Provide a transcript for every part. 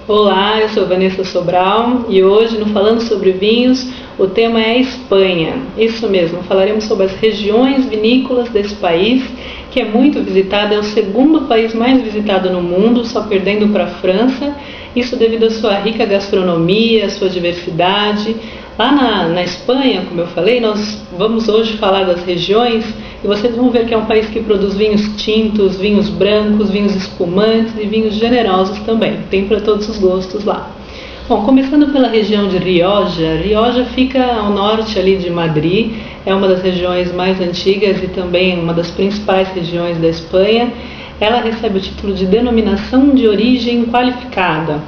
Olá, eu sou Vanessa Sobral e hoje no Falando sobre Vinhos o tema é a Espanha. Isso mesmo, falaremos sobre as regiões vinícolas desse país que é muito visitado, é o segundo país mais visitado no mundo, só perdendo para a França. Isso devido à sua rica gastronomia, à sua diversidade. Lá na Espanha, como eu falei, nós vamos hoje falar das regiões e vocês vão ver que é um país que produz vinhos tintos, vinhos brancos, vinhos espumantes e vinhos generosos também. Tem para todos os gostos lá. Bom, começando pela região de Rioja. Rioja fica ao norte ali de Madrid, é uma das regiões mais antigas e também uma das principais regiões da Espanha. Ela recebe o título de denominação de origem qualificada,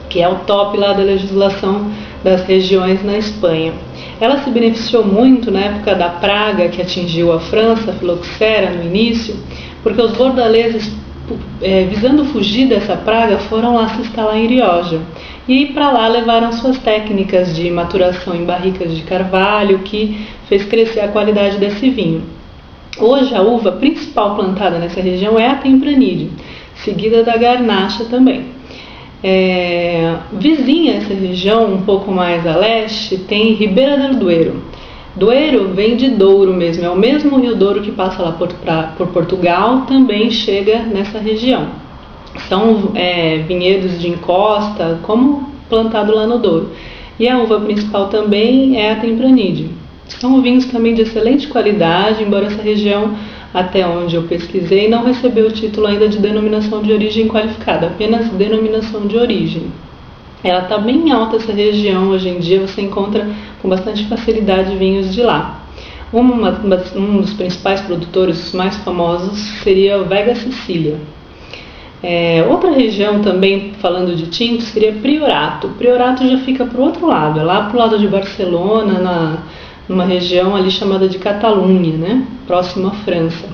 que é o top lá da legislação das regiões na Espanha. Ela se beneficiou muito na época da praga que atingiu a França, a filoxera no início, porque os bordaleses, visando fugir dessa praga, foram lá se instalar em Rioja. E para lá levaram suas técnicas de maturação em barricas de carvalho, que fez crescer a qualidade desse vinho. Hoje a uva principal plantada nessa região é a Tempranillo, seguida da Garnacha também. Vizinha a essa região, um pouco mais a leste, tem Ribera del Duero. Duero vem de Douro mesmo, é o mesmo rio Douro que passa lá por Portugal, também chega nessa região. São vinhedos de encosta, como plantado lá no Douro. E a uva principal também é a Tempranillo. São vinhos também de excelente qualidade, embora essa região, até onde eu pesquisei, não recebeu o título ainda de denominação de origem qualificada, apenas denominação de origem. Ela está bem alta essa região, hoje em dia você encontra com bastante facilidade vinhos de lá. Um dos principais produtores mais famosos seria o Vega Sicília. Outra região também, falando de tintos, seria Priorato. Priorato já fica para o outro lado, é lá para o lado de Barcelona, numa região ali chamada de Catalunha, né? Próxima à França.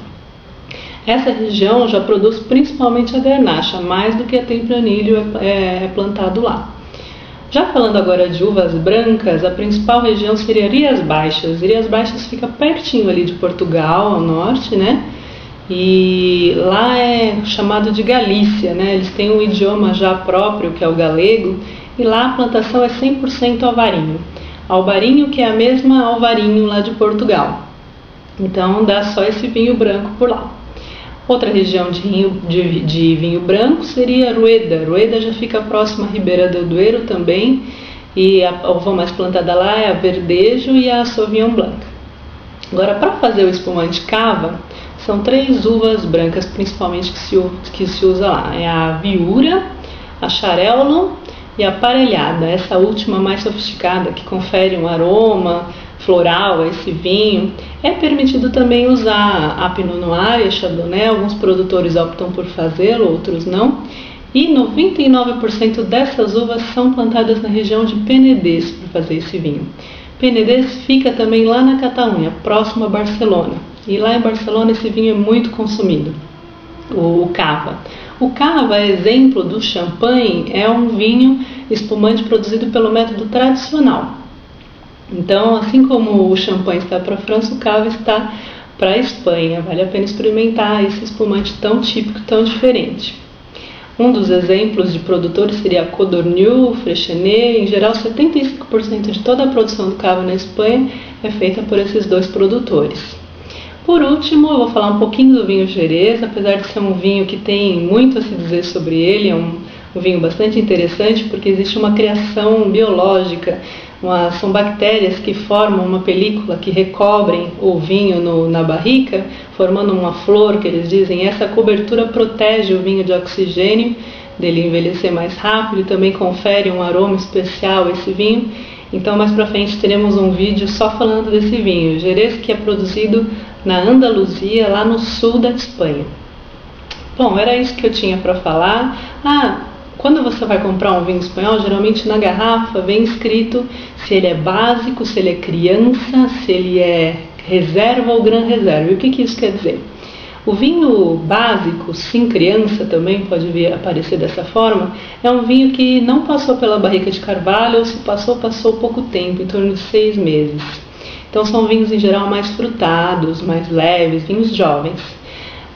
Essa região já produz principalmente a Garnacha, mais do que a Tempranillo é plantado lá. Já falando agora de uvas brancas, a principal região seria Rias Baixas. Rias Baixas fica pertinho ali de Portugal, ao norte, né? E lá é chamado de Galícia, né? Eles têm um idioma já próprio, que é o galego, e lá a plantação é 100% alvarinho. Alvarinho, que é a mesma alvarinho lá de Portugal. Então dá só esse vinho branco por lá. Outra região de vinho branco seria Rueda. Rueda já fica próxima à Ribera del Duero também, e a uva mais plantada lá é a Verdejo e a Sauvignon Blanc. Agora, para fazer o espumante cava, são 3 uvas brancas principalmente que se usa lá. É a Viura, a Xarel-lo e a Parelhada, essa última mais sofisticada, que confere um aroma floral a esse vinho. É permitido também usar a Pinot Noir e a Chardonnay, alguns produtores optam por fazê-lo, outros não. E 99% dessas uvas são plantadas na região de Penedès para fazer esse vinho. Penedès fica também lá na Catalunha, próximo a Barcelona. E lá em Barcelona esse vinho é muito consumido, o cava. O cava, exemplo do champanhe, é um vinho espumante produzido pelo método tradicional. Então, assim como o champanhe está para a França, o cava está para a Espanha. Vale a pena experimentar esse espumante tão típico, tão diferente. Um dos exemplos de produtores seria a Codorniu, Freixenet. Em geral, 75% de toda a produção do cava na Espanha é feita por esses 2 produtores. Por último, eu vou falar um pouquinho do vinho Jerez. Apesar de ser um vinho que tem muito a se dizer sobre ele, é um vinho bastante interessante porque existe uma criação biológica. São bactérias que formam uma película que recobrem o vinho na barrica, formando uma flor, que eles dizem. Essa cobertura protege o vinho de oxigênio, dele envelhecer mais rápido, e também confere um aroma especial a esse vinho. Então, mais para frente teremos um vídeo só falando desse vinho, Jerez, que é produzido na Andaluzia, lá no sul da Espanha. Bom, era isso que eu tinha para falar. Quando você vai comprar um vinho espanhol, geralmente na garrafa vem escrito se ele é básico, se ele é criança, se ele é reserva ou gran reserva. E o que isso quer dizer? O vinho básico, sim criança, também pode vir a aparecer dessa forma, é um vinho que não passou pela barrica de carvalho, ou se passou pouco tempo, em torno de 6 meses. Então são vinhos em geral mais frutados, mais leves, vinhos jovens.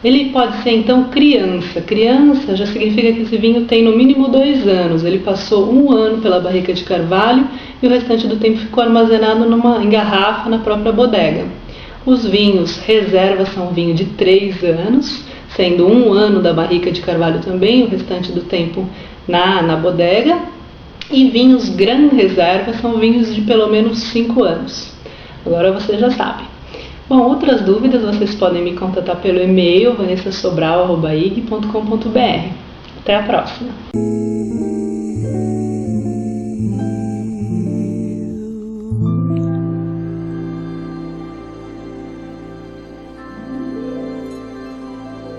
Ele pode ser então criança. Criança já significa que esse vinho tem no mínimo 2 anos. Ele passou 1 ano pela barrica de carvalho e o restante do tempo ficou armazenado em garrafa na própria bodega. Os vinhos reserva são vinho de 3 anos, sendo 1 ano da barrica de carvalho também, o restante do tempo na bodega. E vinhos Gran Reserva são vinhos de pelo menos 5 anos. Agora você já sabe. Bom, outras dúvidas vocês podem me contatar pelo e-mail vanessasobral@ig.com.br. Até a próxima!